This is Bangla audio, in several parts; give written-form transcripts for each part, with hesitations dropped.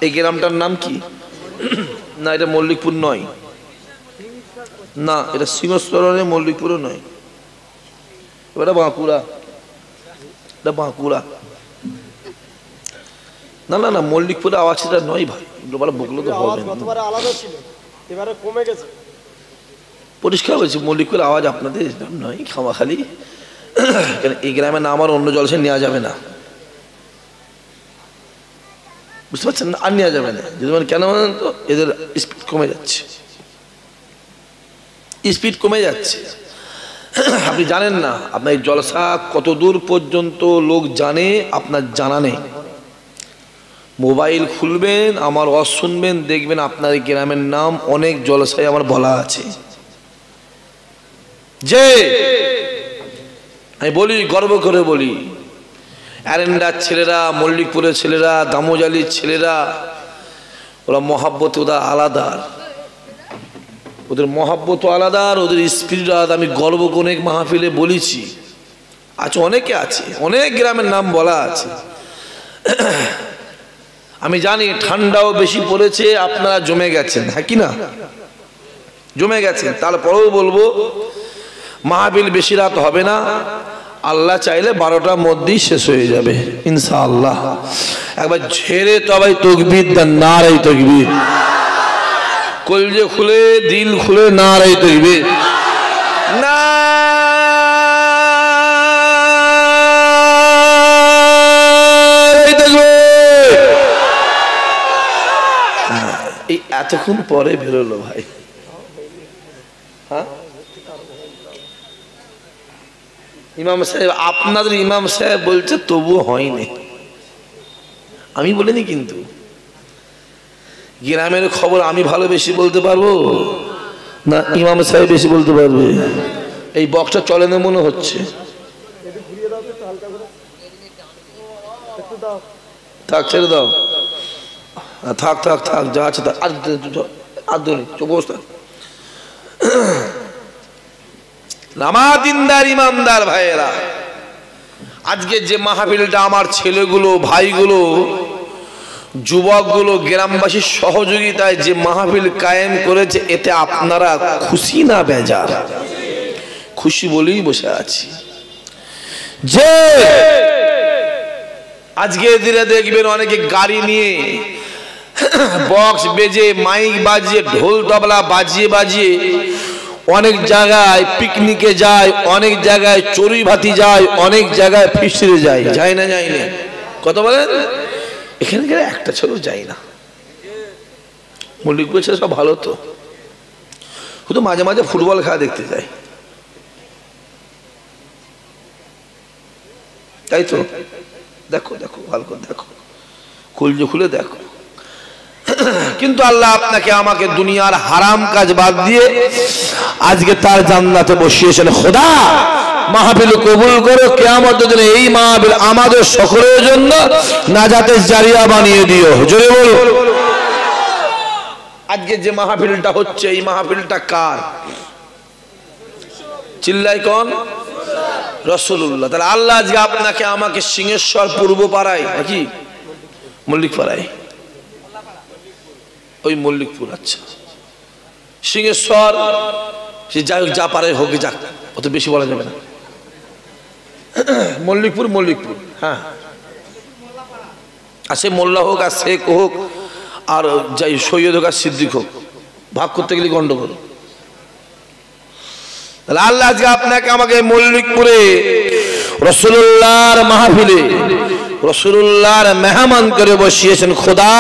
এই গ্রামটার নাম কি? না এটা মল্লিকপুর নয়, না এটা সিংহস্তরণে, মল্লিকপুরও নয়, এটা বাঁকুড়া, এটা বাঁকুড়া। না না না মল্লিকপুরের আওয়াজটা নয় ভাই, বকলো তো হবে না। এবারে কমে গেছে, পরিষ্কার হয়েছে মল্লিকপুরের আওয়াজ আপনাদের নয় খামাখালি। এই গ্রামের নাম আর অন্য জলসে নেওয়া যাবে না, বুঝতে পারছেন না? আর নেওয়া যাবে না। যদি কেন বলেন তো, এদের স্পিড কমে যাচ্ছে, স্পিড কমে যাচ্ছে। আপনি জানেন না আপনার এই জলসা কত দূর পর্যন্ত লোক জানে, আপনার জানা নেই। মোবাইল খুলবেন, আমার ওয়াজ শুনবেন, দেখবেন আপনার এই গ্রামের নাম অনেক জলসায় আমার বলা আছে। যে আমি বলি, গর্ব করে বলি, অ্যারেন্ডার ছেলেরা, মল্লিকপুরের ছেলেরা, দামোজালির ছেলেরা, ওরা মহাব্বত ওরা আলাদা, ওদের মহাব্বত আলাদা, ওদের স্পিরিট আলাদা। আমি গর্ব করে অনেক মাহফিলে বলেছি, আছে অনেকে আছে, অনেক গ্রামের নাম বলা আছে। আমি জানি ঠান্ডাও বেশি পড়েছে, আপনারা জমে গেছেন, হ্যাঁ কি না? জমে গেছেন। তারপরেও বলবো মাহফিল বেশি রাত হবে না, আল্লাহ চাইলে 12টার মধ্যেই শেষ হয়ে যাবে ইনশাআল্লাহ। একবার ঝেড়ে তবাই তাকবীর দেন, নারায়ে তাকবীর, কলজে খুলে দিল খুলে নারায়ে তাকবীর, নারায়ে তাকবীর। এই এতক্ষণ পরে বেরোলো ভাই, হ্যাঁ ইমাম সাহেব, আপনাদের ইমাম সাহেব বলছে তবুও হয়নি, আমি বলিনি। কিন্তু গ্রামের খবর আমি ভালো বেশি বলতে পারবো না ইমাম সাহেব বেশি বলতে পারবে? এই বক্সটা চলে না মনে হচ্ছে। থাক, ছেড়ে দাও, থাক থাক থাক, যা আছে নামাদিনদার ইমানদার ভাইয়েরা, আজকে যে মাহফিলটা আমার ছেলেগুলো, ভাইগুলো, যুবকগুলো, গ্রামবাসীর সহযোগিতায় যে মাহফিল কায়েম করেছে, এতে আপনারা খুশি না বেজার? খুশি বলেই বসে আছি। যে আজকে দিনে দেখবেন অনেকে গাড়ি নিয়ে বক্স বেজে, মাইক বাজিয়ে, ঢোল তবলা বাজিয়ে বাজিয়ে অনেক জায়গায় পিকনিকে যায়, অনেক জায়গায় চড়ুই ভাতি যায়, অনেক জায়গায় ফিস্টে যায়, যায় না? যায় না? কত বলেন? এখানে একটা ছেলেও যায় না। মল্লিকপুর ছেলে সব ভালো তো, শুধু মাঝে মাঝে ফুটবল খেলা দেখতে যায়, তাই তো? দেখো দেখো, ভালো করে দেখো, কলজে খুলে দেখো। কিন্তু আল্লাহ আপনাকে আমাকে দুনিয়ার হারাম কাজ বাদ দিয়ে আজকে তার জান্নাতে বসিয়েছেন। খোদা মাহফিল কবুল করো, কিয়ামতের দিনে এই মাহফিল আমাদের সকলের জন্য নাজাতের জারিয়া বানিয়ে দিও। জোরে বলো। আজকে যে মাহফিলটা হচ্ছে, এই মাহফিলটা কার? চিল্লাই কোন? রাসূলুল্লাহ। তাহলে আল্লাহ আজকে আপনাকে আমাকে সিংহেশ্বর পূর্ব পাড়ায়, নাকি মল্লিক পাড়ায়, ওই মল্লিকপুর, আচ্ছা সিংহেশ্বর, সে যাই হোক, যা পারে হোক, যাক, অত বেশি বলা যাবে না। মল্লিকপুর, মল্লিকপুর, হ্যাঁ, আর সে মোল্লা হোক, আর শেখ হোক, আর যাই সৈয়দ হোক, আর সিদ্দিক হোক, ভাগ করতে গেলে গন্ডগোল। তাহলে আল্লাহ আজকে আপনাকে আমাকে মল্লিকপুরে রাসূলুল্লাহর মাহফিলে রাসূলুল্লাহর মেহমান করে বসিয়েছেন। খোদা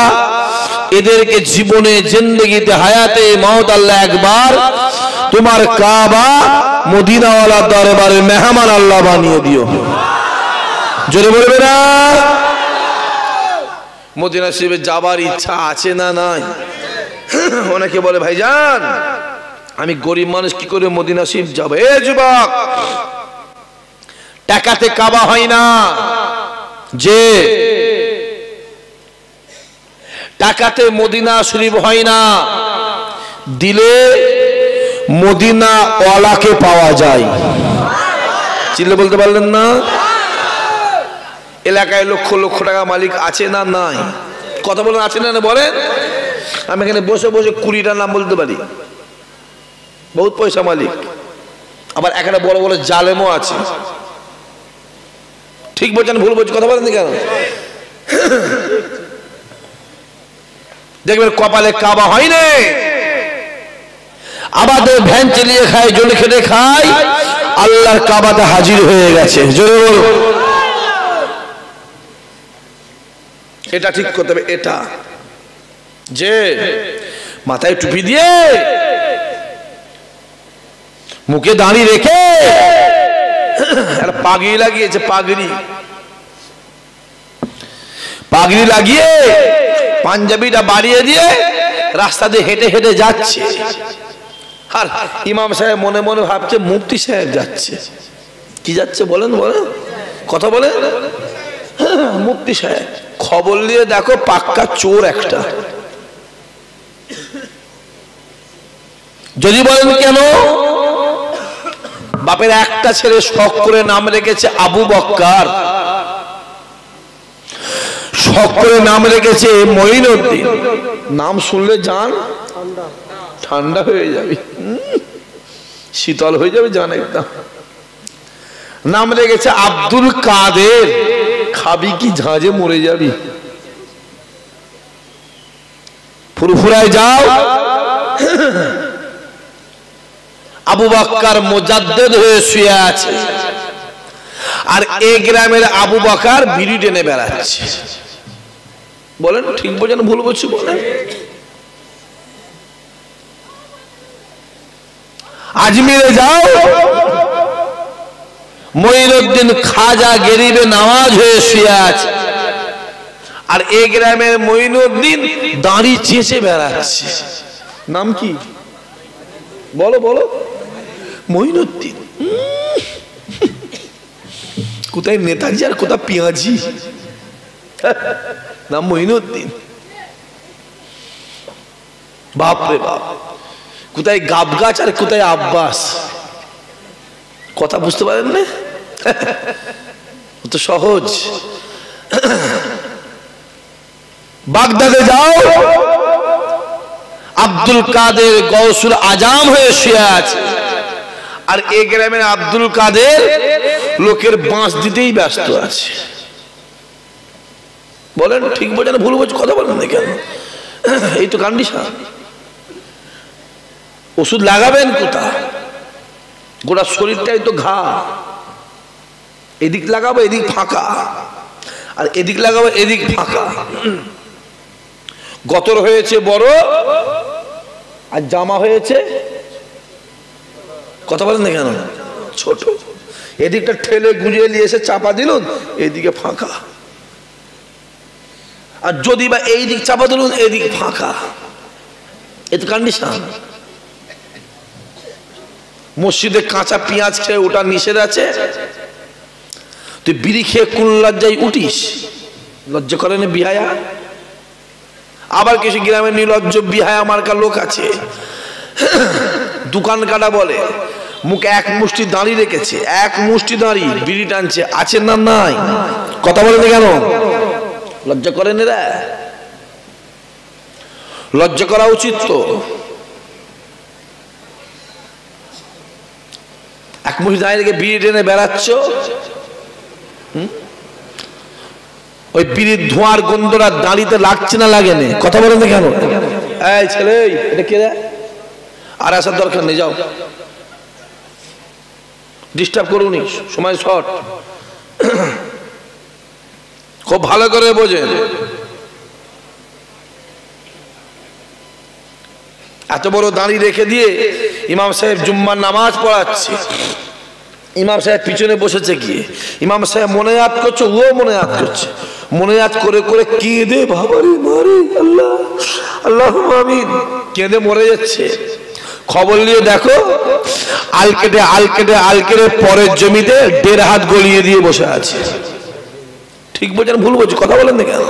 এদেরকে জীবনে, জিন্দেগিতে, হায়াতে, মওত আল্লাহ একবার তোমার কাবা মদিনাওয়ালা দরবারে মেহমান আল্লাহ বানিয়ে দিও। জোরে বলবে না? মদিনা শরীফে যাবার ইচ্ছা আছে না নাই? অনেকে বলে ভাইজান আমি গরিব মানুষ, কি করে মদিনা শরীফ যাব? এ যুবক, টাকাতে কাবা হয় না, যে টাকাতে মদিনা শরীফ হয় না, দিলে মদিনা ওয়ালাকে পাওয়া যায়। চিল্লে বলতে পারলেন না? এলাকায় লক্ষ লক্ষ টাকা মালিক আছে না নাই? কথা বলেন, আছেন না বলেন? আমি এখানে বসে বসে 20টার নাম বলতে পারি, বহুত পয়সা মালিক। আবার এখানে বড় বড় জালেমও আছে। ঠিক বলছেন ভুল বলছি? কথা বলেন কেন? দেখবেন কপালে কাবা হয় না, আমাদের ভ্যান চালিয়ে খায়, জল খেটে খায়, আল্লাহর কাবাতে হাজির হয়ে গেছে। জোরে বলো। এটা ঠিক করতে হবে, এটা যে মাথায় টুপি দিয়ে মুখে দাঁড়ি রেখে পাগড়ি লাগিয়েছে, পাগড়ি লাগিয়ে পাঞ্জাবিটা বাড়িয়ে দিয়ে রাস্তা দিয়ে হেঁটে হেঁটে যাচ্ছে। আর ইমাম সাহেব মনে মনে ভাবছে মুফতি সাহেব যাচ্ছে। কি যাচ্ছে বলেন? বলেন, কথা বলেন। মুফতি সাহেব। খবর নিয়ে দেখো পাক্কা চোর একটা। যদি বলেন কেন? বাপের একটা ছেলে শখ করে নাম রেখেছে আবু বক্কর, শখ করে নাম রেখেছে মঈনুদ্দিন। নাম শুনলে জান ঠান্ডা হয়ে যাবে, শীতল হয়ে যাবে জান একদম। নাম রেখেছে আব্দুল কাদের, খাবি কি ঝাঁঝে মরে যাবি। ফুরফুরায় যাও, আবু বকর মুজাদ্দিদ হয়ে শুয়ে আছে, আর এই গ্রামের আবু বকর বিড়ি টেনে বেড়াচ্ছে। বলেন ঠিক বলছেন ভুল বলছি? বলেন। আজমিরে যাও, মঈনুদ্দিন খাজা গরিবে নওয়াজ হয়ে শুয়ে আছে, আর এই গ্রামের মঈনুদ্দিন দাড়ি চেঁচে বেড়াচ্ছে। নাম কি বলো? বলো। মঈনুদ্দিন। কোথায় নেতাজি আর কোথায় পেঁয়াজি, নাম মঈনুদ্দিন। বাপরে বাপ, কোথায় গাব গাছ আর কোথায় আব্বাস। কথা বুঝতে পারেন না? তো সহজ। বাগদাদে যাও, আব্দুল কাদের গৌসুল আজম হয়ে শুয়ে আছে, আর এই গ্রামের আব্দুল কাদের লোকের বাঁশ দিতেই ব্যস্ত আছে। বলেন ঠিক বলছেন ভুল বলছি? কথা বলেন না কেন? এই তো কন্ডিশন। ওষুধ লাগাবেন কোথায়? গোটা শরীরটাই তো ঘা। এদিক লাগাবো এদিক ফাঁকা, আর এদিক লাগাবো এদিক ফাঁকা। গতর হয়েছে বড় আর জামা হয়েছে, কথা বলেন না কেন, ছোট। এদিকটা ঠেলে গুঁজিয়ে নিয়ে এসে চাপা দিলুন, এদিকে ফাঁকা। আর যদি বা এই দিক চাপা দিলুন, এদিক ফাঁকা। এ তো কন্ডিশন। মসজিদে কাঁচা পেঁয়াজ খেয়ে ওটা নিষেধ আছে, তুই বিড়ি খেয়ে কোন লজ্জায় উঠিস? লজ্জা করে না বিহায়া? আবার কিছু গ্রামের নির্লজ্জ বিহায়া মার্কা লোক আছে, দোকান কাটা বলে, মুখে এক মুষ্টি দাঁড়ি রেখেছে, এক মুষ্টি দাঁড়ি বিড়ি টানছে। আছে না নাই? কথা বলেন কেন? লজ্জা করেন এরা? লজ্জা করা উচিত তো। এক মুষ্টি দাঁড়িয়ে রেখে বিড়ি টেনে বেড়াচ্ছ, ওই বিড়ির ধোঁয়ার গন্ধটা দাঁড়িতে লাগছে না লাগে না? কথা বলেন কেন? এই ছেলে, এটা কে রে? আর আসার দরকার নেই, যাও, ডিস্টার্ব করুনি, সময় শর্ট। খুব ভালো করে বোঝেন। এত বড় দাঁড়ি রেখে দিয়ে ইমাম সাহেব জুম্মার নামাজ পড়াচ্ছে, ইমাম সাহেব পিছনে বসেছে গিয়ে, ইমাম সাহেব মনে ইয়াদ করছে, ও মনে ইয়াদ করছে, মনে ইয়াদ করে করে কেঁদে বাবারে মারে আল্লাহ আল্লাহ আমিন, কেঁদে মরে যাচ্ছে। খবর নিয়ে দেখো আল কেটে আল কেটে আল কেটে পরের জমিতে 1.5 হাত গলিয়ে দিয়ে বসে আছে। ঠিক বলছেন ভুল বলছি? কথা বলেন না কেন?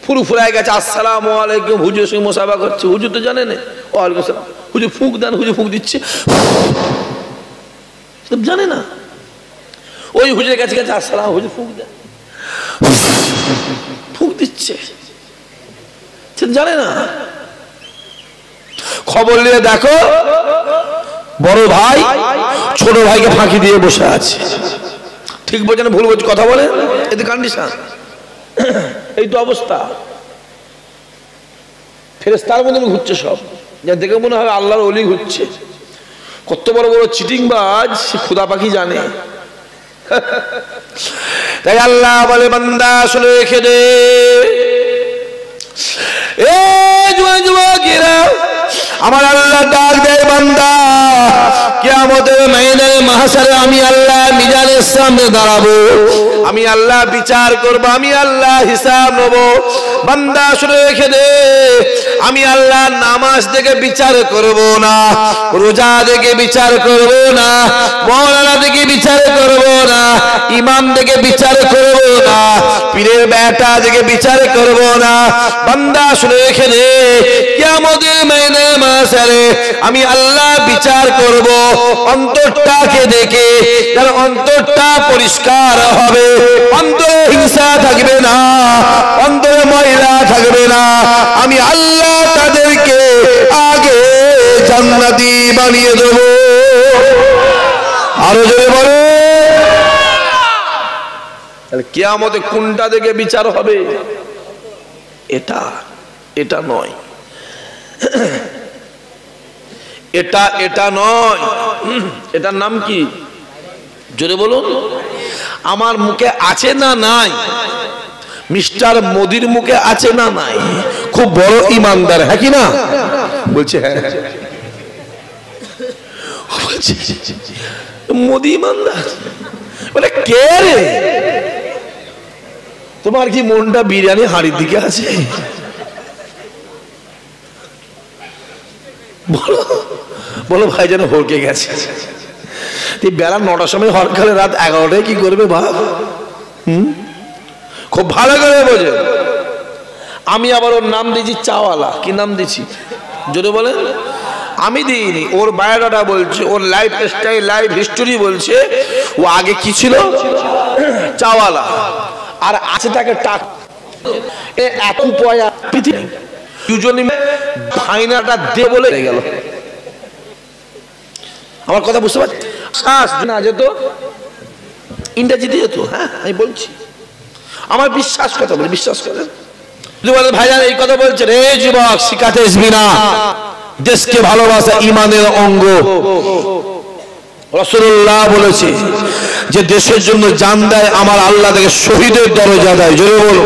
ফুরফুরায় গেছে, আসসালামু আলাইকুম, হুজুর সঙ্গে মুসাফা করছে। হুজুর তো জানে না, ওয়ালাইকুম আসসালাম। হুজুর ফুঁক দেন, হুজুর ফুঁক দিচ্ছে, জানে না। ওই হুজুরের কাছে গেছে, আসসালাম, হুজুর ফুঁক দেন। ফুঁক দিচ্ছে, জানে না। খবর নিয়ে দেখো বড় ভাই ছোট ভাইকে ফাঁকি দিয়ে বসে আছে। ঠিক বলছে না ভুল বলছে? কথা বলে এতে কন্ডিশন, এই তো অবস্থা। ফেরেশতার মধ্যে ঘুরছে সব, যা দেখে মনে হয় আল্লাহর ওলি ঘুরছে। কত বড় বড় চিটিংবাজ খুদা পাখি জানে। তাই আল্লাহ বলে বান্দা শুনে রেখে দে, এ যুবকেরা আমার আল্লাহ ডাক দেয়, বান্দা কিয়ামতের ময়দানে মাহশারে আমি আল্লাহ মিজানের সামনে দাঁড়াবো, আমি আল্লাহ বিচার করব, আমি আল্লাহ হিসাব নেব। বান্দা শুনে রেখে দে, আমি আল্লাহ নামাজ দেখে বিচার করব না, রোজা দেখে বিচার করব না, মওলানা দেখে বিচার করব না, ইমাম দেখে বিচার করব না, পীরের বেটা দেখে বিচার করব না। বান্দা শুনে রেখে দে, কিয়ামতের ময়দানে মাহশারে আমি আল্লাহ বিচার করব অন্তরটাকে দেখে, যার অন্তরটা পরিষ্কার হবে, অন্তরে হিংসা থাকবে না, অন্তরে ময়লা থাকবে না, আমি আল্লাহ তাদেরকে আগে জান্নাতি বানিয়ে দেব। আরো জোরে বলে, কিয়ামতে কোনটা দেখে বিচার হবে? এটা এটা নয়, এটা নয়। এটার নাম কি? জোরে বলুন। আমার মুখে আছে না নাই? মিস্টার মোদির মুখে আছে না নাই? খুব বড় ইমানদার, হ্যাঁ কি না? বলছে হ্যাঁ। বলছে মোদি ইমানদার? বলে কে রে? তোমার কি মনটা বিরিয়ানি হাঁড়ির দিকে আছে? বলো বলো ভাই যেন হরকে গেছে। বেলা 9টার সময় হরকালে রাত 11টায় কি করবে ভাব? খুব ভালো করে বোঝে। আমি আবার ওর নাম দিয়েছি চাওয়ালা। কি নাম দিয়েছি জোরে বলেন? আমি দিইনি, ওর বায়োডাটা বলছে, ওর লাইফ স্টাইল লাইফ হিস্টোরি বলছে ও আগে কি ছিল, চাওয়ালা, আর আছে তাকে টাকা। এত পয়সা পৃথিবী দুজনে ফাইনাটা দে বলে গেল। আমার কথা বুঝতে পারছি? না যেত ইংরেজিতে যেত। হ্যাঁ আমি বলছি, আমার বিশ্বাস কথা বলে, বিশ্বাস করেন। ভাইজান এই কথা বলছে, রে যুবক শিখাতে আসবি না, দেশকে ভালোবাসা ইমানের অঙ্গ। রাসূলুল্লাহ বলেছে যে দেশের জন্য জান দেয় আমার আল্লাহ তাকে শহীদের দরজা দেয়। জোরে বলো,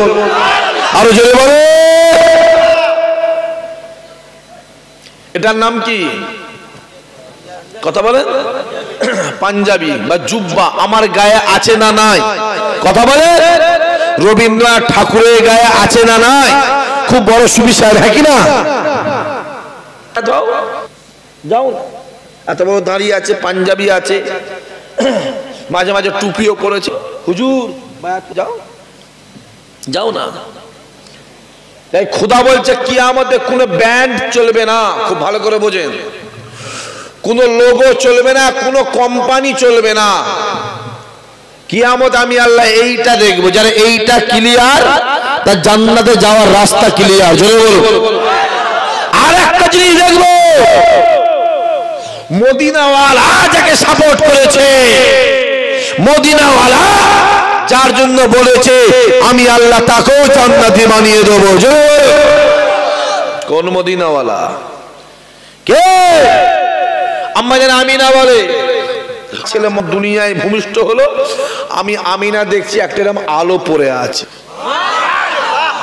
আরো জোরে বলো। এটার নাম কি? কথা বলেন। পাঞ্জাবি বা জুব্বা আমার গায়ে আছে না নাই? কথা বলে। রবীন্দ্রনাথ ঠাকুরের গায়ে আছে না নাই? খুব বড় সুবিচার, হ্যাঁ কি না? যাও যাও, এত বড় দাঁড়িয়ে আছে, পাঞ্জাবি আছে, মাঝে মাঝে টুপিও পরেছে, হুজুর যাও যাও না। তাই খোদা বলছে কিয়ামতে কোনো ব্যান্ড চলবে না, খুব ভালো করে বোঝেন, কোনো লোগো চলবে না, কোনো কোম্পানি চলবে না। কিয়ামত আমি আল্লাহ এইটা দেখবো, যারা এইটা ক্লিয়ার তার জান্নাতে যাওয়ার রাস্তা ক্লিয়ার। জোরে বলো। আর একটা জিনিস দেখবো, মদিনাওয়ালা যাকে সাপোর্ট করেছে, মদিনাওয়ালা যার জন্য বলেছে আমি আল্লাহ তাকেও জান্নাতি বানিয়ে দেবো। কোন মদিনাওয়ালা? কে? আম্মা জান আমিনা বলে, ছেলে দুনিয়ায় ভূমিষ্ঠ হলো, আমি আমিনা দেখছি একটা এরকম আলো পড়ে আছে।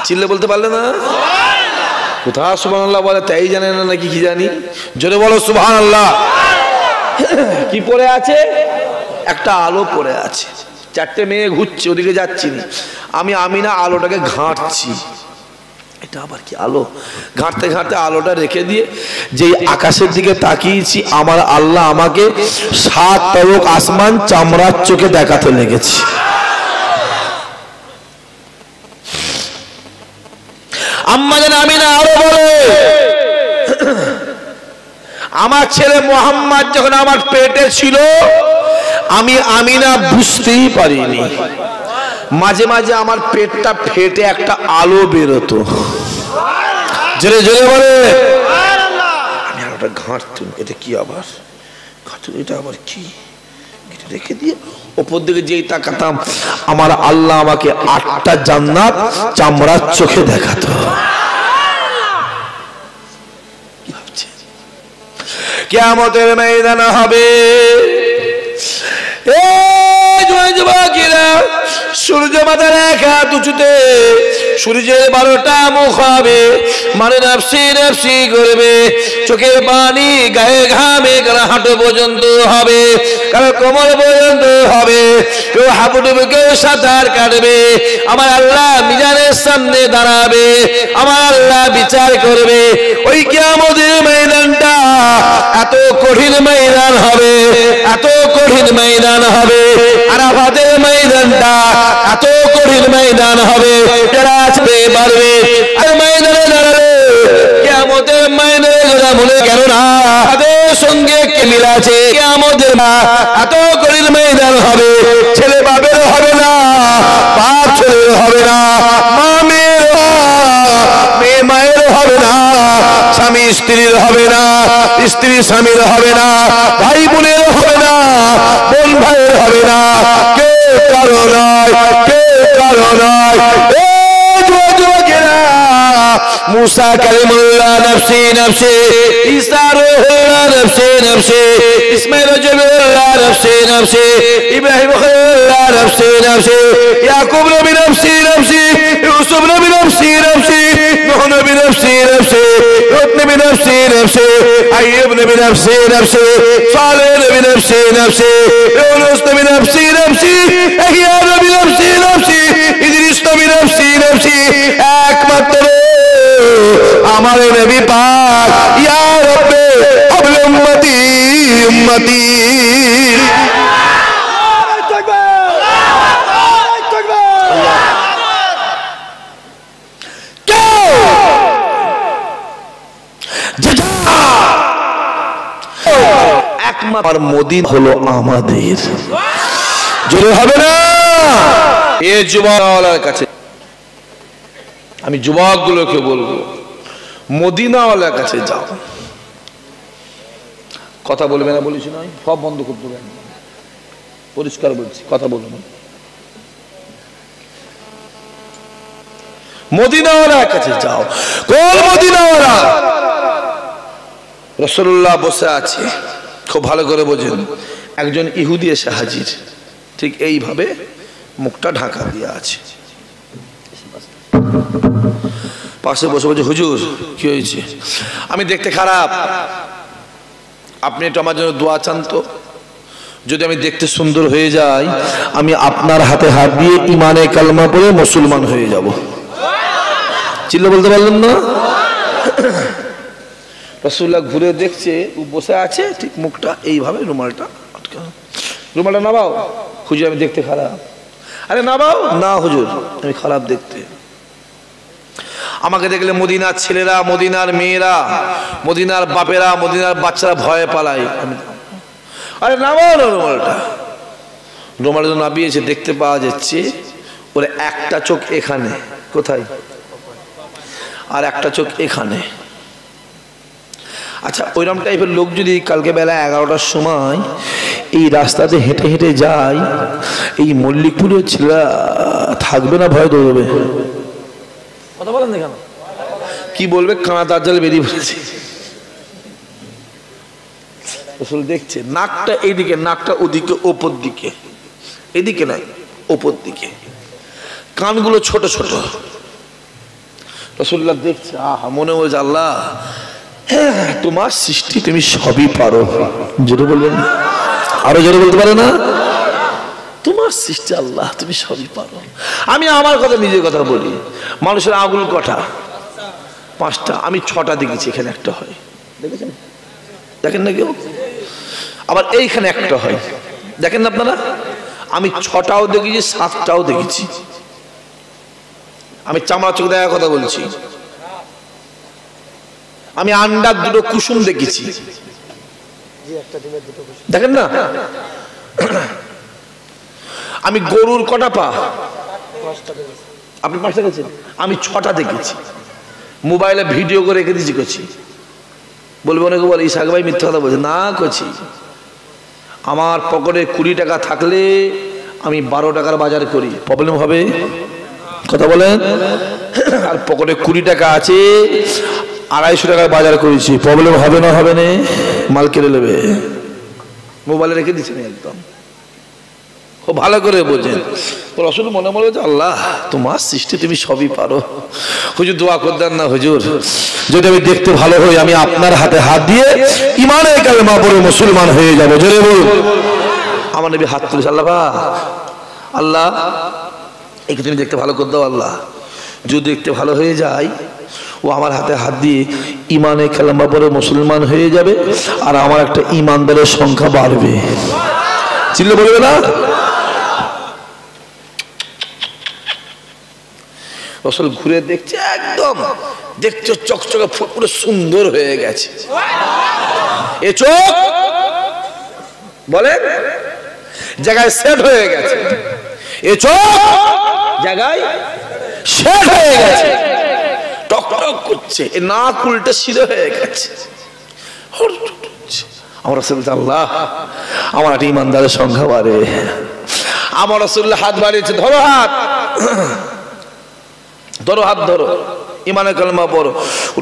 চিল্লে বলতে পারলে না? কোথাও সুবহানাল্লাহ বলে, তাই জানে না নাকি কি জানি? জোরে বলো সুবহানাল্লাহ। কি পড়ে আছে? একটা আলো পড়ে আছে। চারটে মেয়ে ঘুরছে, ওদিকে যাচ্ছি না, আমি আমিনা আলোটাকে ঘাঁটছি। এটা আবার কি আলো? ঘাঁটতে ঘাঁটতে আলোটা রেখে দিয়ে যেই আকাশের দিকে তাকিয়েছি, আমার আল্লাহ আমাকে 7 তরক আসমান চামড়ার চোখে দেখাতে লেগেছে। আম্মা জান আমিনা আরো বলে, আমার ছেলে মোহাম্মদ যখন আমার পেটে ছিল আমি আমিনা বুঝতেই পারিনি, মাঝে মাঝে আমার পেটটা ফেটে একটা আলো বেরোতো। জোরে জোরে বলে। আমি আর ওটা ঘাঁটতুম, এটা কি আবার ঘাঁটতুম, এটা আবার কি, এটা রেখে দিয়ে ওপর দিকে যেই তাকাতাম আমার আল্লাহ আমাকে 8টা জান্নাত চামড়ার চোখে দেখাতো। কিয়ামতের ময়দান হবে, সূর্য মাথার এক হাত উঁচুতে, সূর্যের 12টা মুখ হবে, মানে নাফসি নাফসি করবে, চোখের পানি গায়ে ঘামে কারো হাঁটু পর্যন্ত হবে, কারো কোমর পর্যন্ত হবে, কেউ হাঁটুডুবু, কেউ সাঁতার কাটবে। আমার আল্লাহ মিজানের সামনে দাঁড়াবে, আমার আল্লাহ বিচার করবে। ওই কিয়ামতের ময়দানটা এত কঠিন ময়দান হবে, এত কঠিন ময়দান হবে। আরাফাতের ময়দানটা এত কঠিন ময়দান হবে, যারা আসবে পারবে। আর ময়দানে দাঁড়ালে কিয়ামতের ময়দানে কথা বলে কেন না, তাদের সঙ্গে কি মিল আছে? কিয়ামতের এত কঠিন ময়দান হবে, ছেলে বাপের হবে না, বাপ ছেলের হবে না, মা মেয়ের, মেয়ে মায়ের হবে না, স্বামী স্ত্রীর হবে না, স্ত্রী স্বামীর হবে না, ভাই বোনের হবে না, বোন ভাইয়ের হবে না, কে কারো নয়, কে কারো নয়। मूसा कलीमुल्लाह नफ्सी नफ्सी, ईसा रूहुल्लाह नफ्सी नफ्सी, इस्माइल रजबुल्लाह नफ्सी नफ्सी, इब्राहिम खलीलुल्लाह नफ्सी नफ्सी, याकूब नबी नफ्सी नफ्सी, यूसुफ नबी नफ्सी नफ्सी, नूह नबी नफ्सी नफ्सी, लूत नबी नफ्सी नफ्सी, अय्यूब नबी नफ्सी नफ्सी, सालेह नबी नफ्सी नफ्सी, यूनुस नबी नफ्सी नफ्सी, यहया नबी नफ्सी नफ्सी, इदरिस नबी नफ्सी नफ्सी। एकमात्र আমার নবী পাক, ইয়া রব্বে হাবল উম্মতি উম্মতি। একমাত্র মদিনা হলো আমাদের, জোরে হবে না? এ যুবকদের কাছে আমি যুবকগুলোকে বলবো, মদিনাওয়ালার কাছে যাও। কথা বলবে না বলেছি নয়, সব বন্ধ করতে হবে, পরিষ্কার বলছি, কথা বলবো। মদিনাওয়ালার কাছে যাও। কোন মদিনাওয়ালা? রাসূলুল্লাহ বসে আছে, খুব ভালো করে বোঝেন। একজন ইহুদি এসে হাজির, ঠিক এইভাবে মুখটা ঢাকা দিয়ে আছে, পাশে বসে বলছে, হুজুর কি হয়েছে? আমি দেখতে খারাপ, আপনি একটু আমার জন্য দোয়া চান তো। যদি আমি দেখতে সুন্দর হয়ে যাই, আমি আপনার হাতে হাত দিয়ে ইমানে কালমা পড়ে মুসলমান হয়ে যাব। চিল্লা বলতে পারলেন না? রাসূলুল্লাহ ঘুরে দেখছে, ও বসে আছে, ঠিক মুখটা এইভাবে, রুমালটা আটকানো। রুমালটা নামাও। হুজুর আমি দেখতে খারাপ। আরে নামাও না হুজুর, আমি খারাপ দেখতে। আমাকে দেখলে মদিনার ছেলেরা, মদিনার মেয়েরা, মদিনার বাপেরা, মদিনার বাচ্চারা ভয়ে পালায়। আরে নামাও না রুমালটা। রুমালটা নামিয়েছে, দেখতে পাওয়া যাচ্ছে ওর একটা চোখ এখানে, কোথায়, আর একটা চোখ এখানে। আচ্ছা, ওইরকম টাইপের লোক যদি কালকে বেলা 11টার সময় এই রাস্তাতে হেঁটে হেঁটে যায়, এই মল্লিকপুরের ছেলেরা থাকবে না, ভয় দৌড়বে? কথা বলেন না, কি বলবে? কানা দাজ্জাল বেরিয়ে পড়েছে। রাসূল দেখছে নাকটা এইদিকে, নাকটা ওদিকে, ওপর দিকে, এদিকে নয়, ওপর দিকে, কানগুলো ছোট ছোট। রাসূলুল্লাহ দেখছে, আহা, মনে হচ্ছে আল্লাহ তোমার সৃষ্টি, তুমি সবই পারো। জোরে বলবেন, আরো জোরে বলতে পারে না? তোমার সৃষ্টি আল্লাহ, তুমি সবই পারো। আমি আমার কথা, নিজের কথা বলি। মানুষের আঙুল কটা? 5টা, আমি 6টা দেখেছি, এখানে একটা হয়, দেখেছেন? দেখেন না কেউ? আবার এইখানে একটা হয়, দেখেন না আপনারা? আমি 6টাও দেখেছি, 7টাও দেখেছি। আমি চামড়া চোখ দেখার কথা বলছি। আমি আন্ডার 2টো কুসুম দেখেছি, দেখেন না? আমি গরুর কটা পা? 5টা দেখেছি। আপনি 5টা দেখেছেন, আমি 6টা দেখেছি। মোবাইলে ভিডিও করে রেখে দিয়েছি করছি। বলবে অনেকে বলে ইসাক ভাই মিথ্যা কথা বলছে, না করছি। আমার পকেটে 20 টাকা থাকলে আমি 12 টাকার বাজার করি, প্রবলেম হবে? কথা বলেন। আর পকেটে 20 টাকা আছে, 250 টাকার বাজার করেছি, প্রবলেম হবে না? হবে না? মাল কেড়ে নেবে। মোবাইলে রেখে দিচ্ছেন একদম, খুব ভালো করে বোঝেন। রসুল মনে মনে বলছে, আল্লাহ তোমার সৃষ্টি, তুমি সবই পারো। হুজুর দোয়া করতেন না, হুজুর যদি আমি দেখতে ভালো হই, আমি আপনার হাতে হাত দিয়ে ইমানে কালেমা পড়ে মুসলমান হয়ে যাবো। জোরে বলুন। আমার নবী হাত তুলেছে, আল্লাহ আল্লাহ একে তুমি দেখতে ভালো করে দাও। আল্লাহ যদি দেখতে ভালো হয়ে যায়, ও আমার হাতে হাত দিয়ে ইমানে কালেমা পড়ে মুসলমান হয়ে যাবে, আর আমার একটা ইমানদারের সংখ্যা বাড়বে। চিল্লে বলবে না? রসুল ঘুরে দেখছে, একদম দেখছে চকচকে পুরো সুন্দর হয়ে গেছে। এ চোখ বলে জায়গায় সেট হয়ে গেছে, এ চোখ জায়গায় সেট হয়ে গেছে, টকটক করছে। এ নাক উল্টে সিধে হয়ে গেছে। আমার রাসূল আল্লাহ আমার একটা ইমানদারের সংখ্যা বাড়ে। আমার রাসূল হাত বাড়িয়েছে, ধরো হাত, ধরো হাত, ধরো ইমানে কালেমা পড়ো।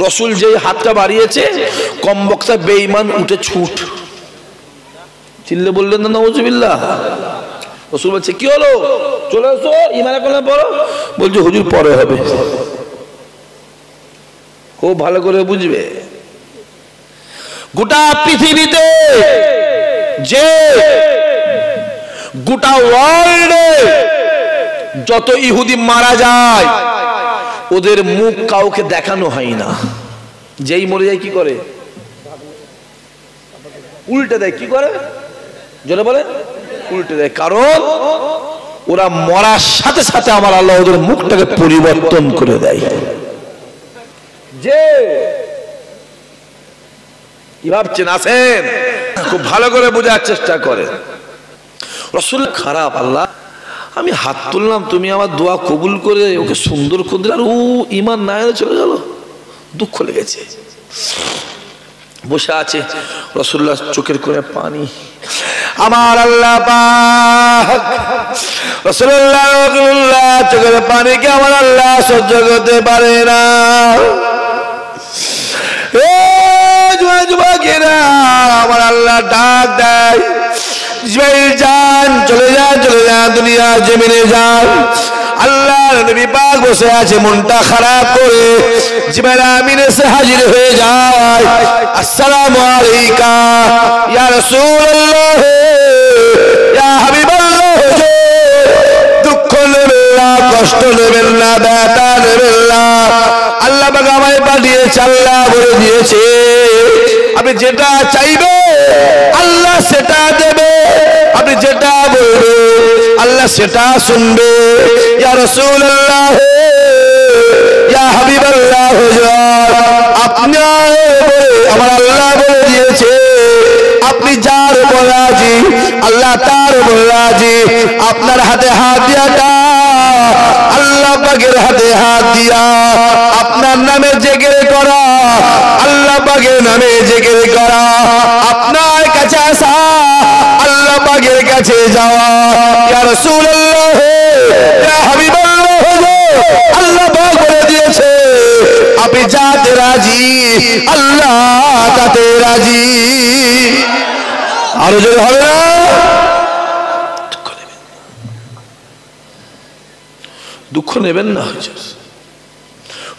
রসুল যেই হাতটা বাড়িয়েছে, কমবক্তা বেঈমান উঠে ছুট। চিল্লে বললেন না নাউজুবিল্লাহ। রসুল বলছে, কি হলো, চলে এসো, ইমানে কালেমা পড়ো। বলছে, হুজুর পরে হবে। খুব ভালো করে বুঝবে, গোটা পৃথিবীতে যে গোটা ওয়ার্ল্ডে যত ইহুদি মারা যায়, ওদের মুখ কাউকে দেখানো হয় না। যেই মরে যায় কি করে? উল্টে দেয়। কি করে? জোরে বলে, উল্টে দেয়। কারণ ওরা মরার সাথে সাথে আমার আল্লাহ ওদের মুখটাকে পরিবর্তন করে দেয়। যে কি ভাবছেন আছেন, খুব ভালো করে বোঝার চেষ্টা করে। রসুল খারাপ, আল্লাহ আমি হাত তুললাম, তুমি আমার দোয়া কবুল করে ওকে সুন্দর করে দিলে, আর ও ইমান না এনে চলে গেল। দুঃখ লেগেছে, বসে আছে। রাসূলুল্লাহ চোখের কোণে পানি। আমার আল্লাহ পাক রাসূলুল্লাহ চোখের পানিকে আমার আল্লাহ সহ্য করতে পারে না। যুবকেরা, আমার আল্লাহ ডাক দেয়, জিবরাইল যান, চলে যান, চলে যান, দুনিয়ার জমিনে যান। আল্লাহর নবী পাক বসে আছে, মনটা খারাপ করে। জিবরাইল আমিন এসে হাজির হয়ে যায়। আসসালামু আলাইকা ইয়া রাসূলুল্লাহ, ইয়া হাবিবাল্লাহ। দুঃখ নেবেন না, কষ্ট নেবেন না, ব্যথা নেবেন না। আল্লাহ পাক আমায় পাঠিয়েছে, আল্লাহ বলে দিয়েছে, আপনি যেটা চাইবে আল্লাহ সেটা দেবে, আপনি যেটা বলবে আল্লাহ সেটা শুনবে। ইয়া রাসূলুল্লাহ, ইয়া হাবিবাল্লাহ, আপনি আমার আল্লাহ বলে দিয়েছে, আপনি যার উপর রাজি আল্লাহ তার উপর রাজি। আপনার হাতে হাত দিয়াটা আল্লাহ পাকের হাতে হাত দিয়া, আপনার নামে জিকির করা, আল্লাহ পাকের নামে জিকির করা, আপনার কাছে আসা, আল্লাহ পাকের কাছে যাওয়া। ইয়া রাসূলুল্লাহ, ইয়া হাবিবাল্লাহ, আল্লাহ পাক বলে দিয়েছে, আপনি যাতে রাজি আল্লাহ তাতে রাজি। আরো জোরে হবে না? দুঃখ নেবেন না।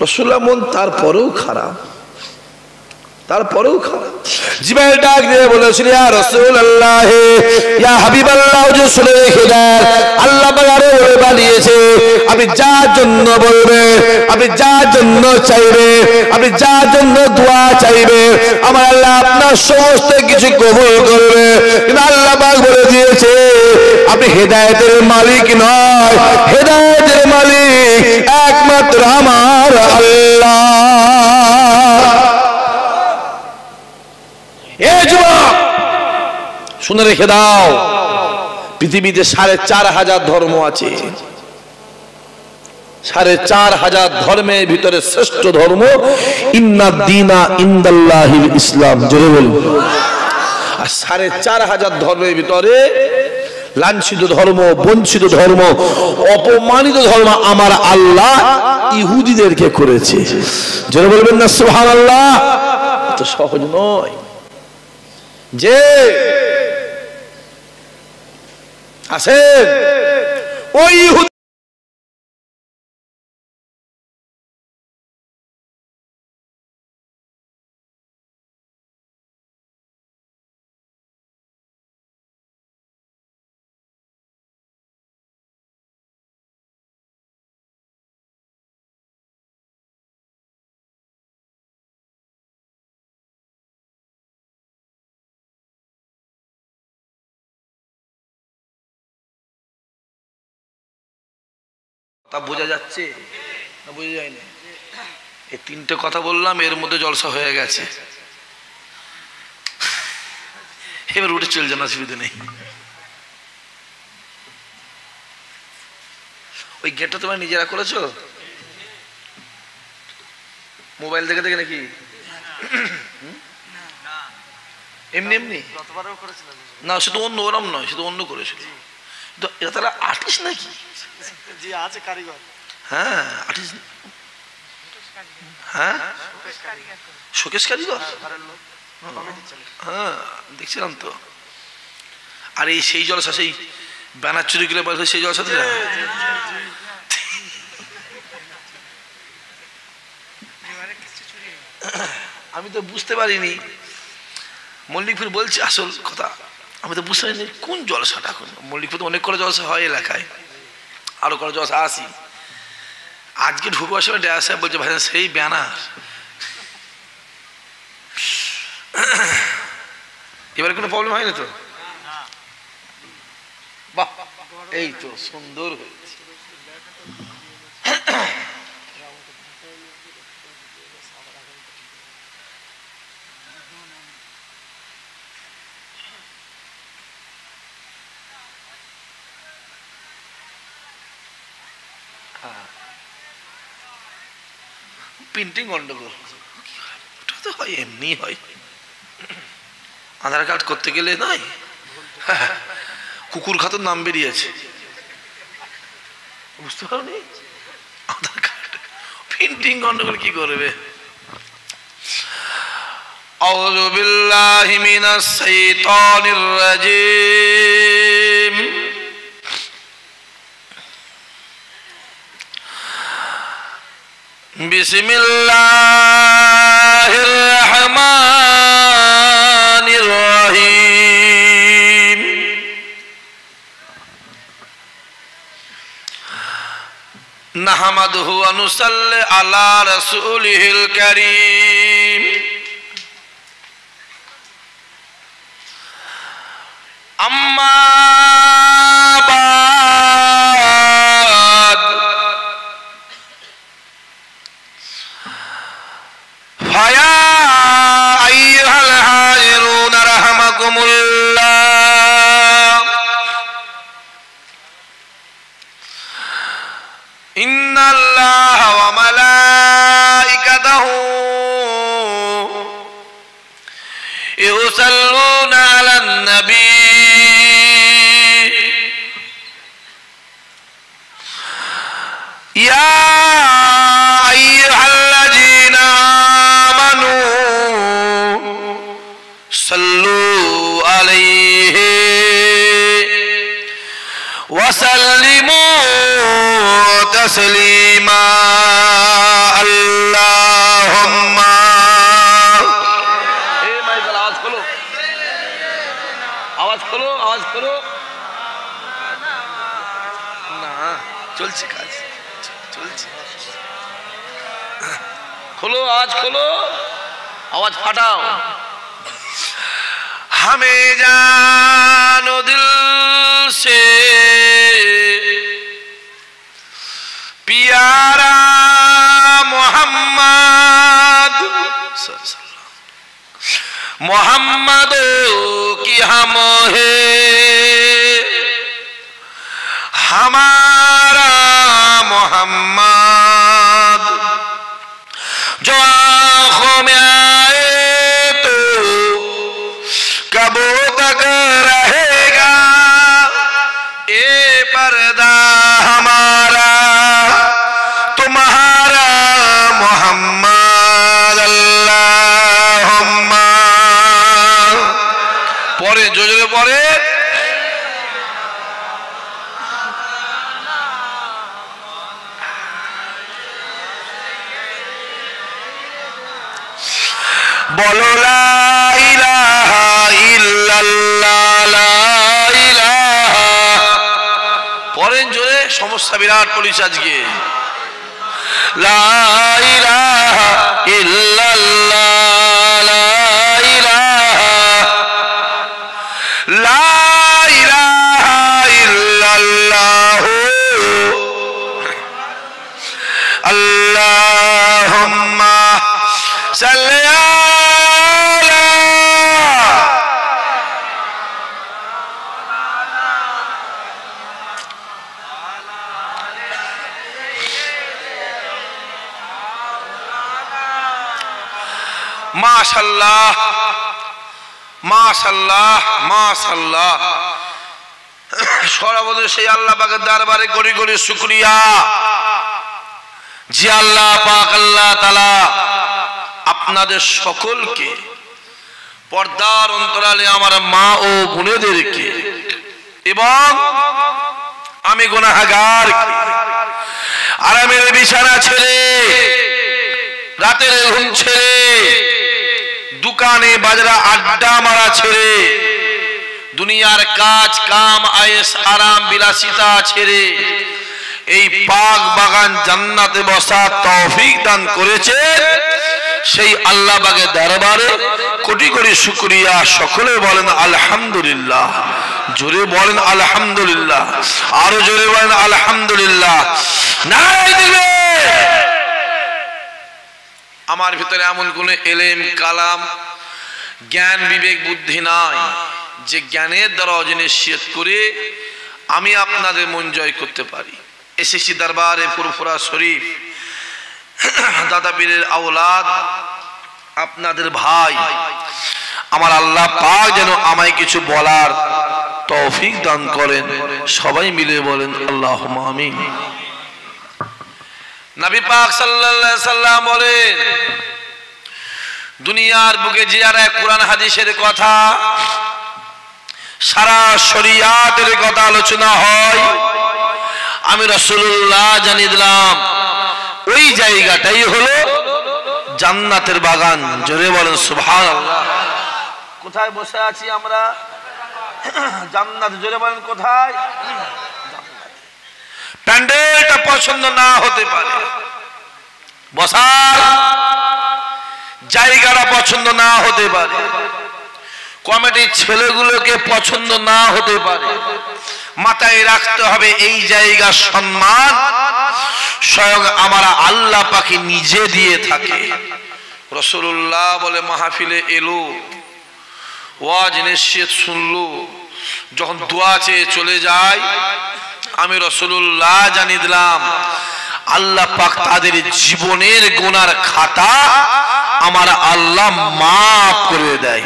রাসূলুল্লাহ মন তারপরেও খারাপ, তারপরেও খারাপ। জিবরাইল ডাক দিয়ে বলেছিল, ইয়া রাসূলুল্লাহ, ইয়া হাবিবাল্লাহ, যে শুনে রেখে দেন, আল্লাহ পাক আরো বলে বানিয়েছে, আপনি যার জন্য বলবে, আপনি যার জন্য চাইবে, আপনি যার জন্য দোয়া চাইবে, আমার আল্লাহ আপনার সমস্ত কিছু কবুল করবে। কিন্তু আল্লাহ পাক বলে দিয়েছে, আপনি হেদায়েতের মালিক নয়, হেদায়েতের মালিক একমাত্র আমার আল্লাহ। এ যুবক, শুনে রেখে দাও, পৃথিবীতে ৪,৫০০ ধর্ম আছে। 4,500 ধর্মের ভিতরে শ্রেষ্ঠ ধর্ম ইন্নাদ দীনা ইনদাল্লাহিল ইসলাম। জোরে বলুন। আর 4,500 ধর্মের ভিতরে লাঞ্ছিত ধর্ম, বঞ্চিত ধর্ম, অপমানিত ধর্ম আমার আল্লাহ ইহুদিদেরকে করেছে। জোরে বলবেন না সুবহানাল্লাহ। তো সহজ নয় যে আসেন ওই ইহুদি তা বোঝা যাচ্ছে না বোঝা যায় না? এই 3টে কথা বললাম, এর মধ্যে জলসা হয়ে গেছে। এবার উঠে চলে যান, অসুবিধা নেই। ওই গেটটা তোমরা নিজেরা করেছো মোবাইল দেখে দেখে নাকি? এমনি এমনি না, শুধু অন্য ওরম নয়, শুধু অন্য করেছিল। এটা তারা আর্টিস্ট নাকি? জি আছে কারিগর। হ্যাঁ আর্টিস্ট। হ্যাঁ শোকেশ কারিগর। হ্যাঁ দেখছিলাম তো। আর এই সেই জলসা, সেই ব্যানার চুরি করে বলছে সেই জলসাতে আমি তো বুঝতে পারিনি। মল্লিকপুর বলছি আসল কথা, আমি তো বুঝতে পারিনি কোন জলসাটা। মল্লিকপুর তো অনেক করে জলসা হয় এলাকায়, আরো করে জলসা আসি। আজকে ঢুকবার সময় ড্যাস সাহেব বলছে ভাই সেই ব্যানার। এবারে কোনো প্রবলেম হয়নি তো? বাহ, এই তো সুন্দর হয়েছে। প্রিন্টিং গন্ডগোল, ওটা তো হয়, এমনি হয়। আধার কার্ড করতে গেলে নয়, কুকুর খাতুন নাম বেরিয়েছে, বুঝতে পারোনি? আধার কার্ড প্রিন্টিং গন্ডগোল কি করবে? আউযু বিল্লাহি মিনাশ শাইতানির রাজীম। বিসমিল্লাহির রহমানির রহিম। নাহমাদুহু ওয়া নুসাল্লি আলা রাসূলিহিল কারীম। আম্মা বাদ, ফায়া আইয়ুহাল হাজিরুন রাহমাকুমুল্লাহ। ইন্নাল্লাহা ওয়া মালাইকাতাহু ইউসাল্লুনা আলান নবী। ইয়া আইয়ুহাল্লাযীনা আমানু সাল্লু আলাইহি ওয়া সাল্লিমু তাসলিমা। আল্লাহুম্মা, এই মাইকেল আওয়াজ খোলো, আওয়াজ খোলো, আওয়াজ খোলো না, চলছে কাজ চলছে। খোলো আওয়াজ, খোলো আওয়াজ, ফাটাও। हमें जानो दिल से प्यारा मोहम्मद, मोहम्मद की हम है हमारा मोहम्मद বলো লা ইলাহা ইল্লাল্লাহ লা ইলাহা। পরেন জোরে, সমস্যা বিরাট পড়িস আজকে। লা ইলাহা ইল্লাল্লাহ লা ইলাহা লা ইলাহা ইল্লাল্লাহ আল্লাহুম্মা সাল্লি আলা। মাশাআল্লাহ মাশাআল্লাহ মাশাআল্লাহ। সর্বদা সেই আল্লাহ পাকের দরবারে করি করি শুকরিয়া যে আল্লাহ পাক আল্লাহ তাআলা আপনাদের সকলকে, পর্দার অন্তরালে আমার মা ও বোনেদেরকে এবং আমি গুনাহগার আরামের বিছানা ছেড়ে, রাতের ঘুম ছেড়ে, দোকানে বাজারে আড্ডা মারা ছেড়ে, দুনিয়ার কাজ কাম আয়েশ আরাম বিলাসিতা ছেড়ে এই পাক বাগান জান্নাতে বসার তৌফিক দান করেছে সেই আল্লাহ পাকের দরবারে কোটি কোটি শুকরিয়া। সকলে বলেন আলহামদুলিল্লাহ। জোরে বলেন আলহামদুলিল্লাহ, আরো জোরে বলেন আলহামদুলিল্লাহ। নারায়ে তাকবীর। আমার ভিতরে এমন কোন এলেম কালাম জ্ঞান বিবেক বুদ্ধি নাই যে জ্ঞানের দ্বারা অজনিশ্চিত করে আমি আপনাদের মন জয় করতে পারি। এসেছি দরবারে ফুরফুরা শরীফ, দাদা পীরের আওলাদ, আপনাদের ভাই। আমার আল্লাহ পাক যেন আমায় কিছু বলার তৌফিক দান করেন। সবাই মিলে বলেন আল্লাহুম্মা আমিন। নবী পাক সাল্লাল্লাহু আলাইহি সাল্লাম বলেন, দুনিয়ার বুকে যারা কোরআন হাদিসের কথা, সারা শরিয়াতের কথা আলোচনা হয়, আমি রাসূলুল্লাহ জানিয়ে দিলাম ওই জায়গাটাই হলো জান্নাতের বাগান। জোরে বলেন সুবহানাল্লাহ। কোথায় বসে আছি আমরা? জান্নাত। জোরে বলেন কোথায়? প্যান্ডেলটা পছন্দ না হতে পারে, বসার জায়গাটা পছন্দ না হতে পারে, কমিটির ছেলেগুলোকে পছন্দ না হতে পারে, মাথায় রাখতে হবে এই জায়গার সম্মান স্বয়ং আমার আল্লাহ পাকে নিজে দিয়ে থাকে। রাসূলুল্লাহ বলে মাহফিলে এলো, ওয়াজ নসিহত শুনলো, যখন দোয়া চেয়ে চলে যায়, আমি রাসূলুল্লাহ জানিয়ে দিলাম আল্লাহ পাক তাদের জীবনের গুনার খাতা আমার আল্লাহ মাফ করে দেয়।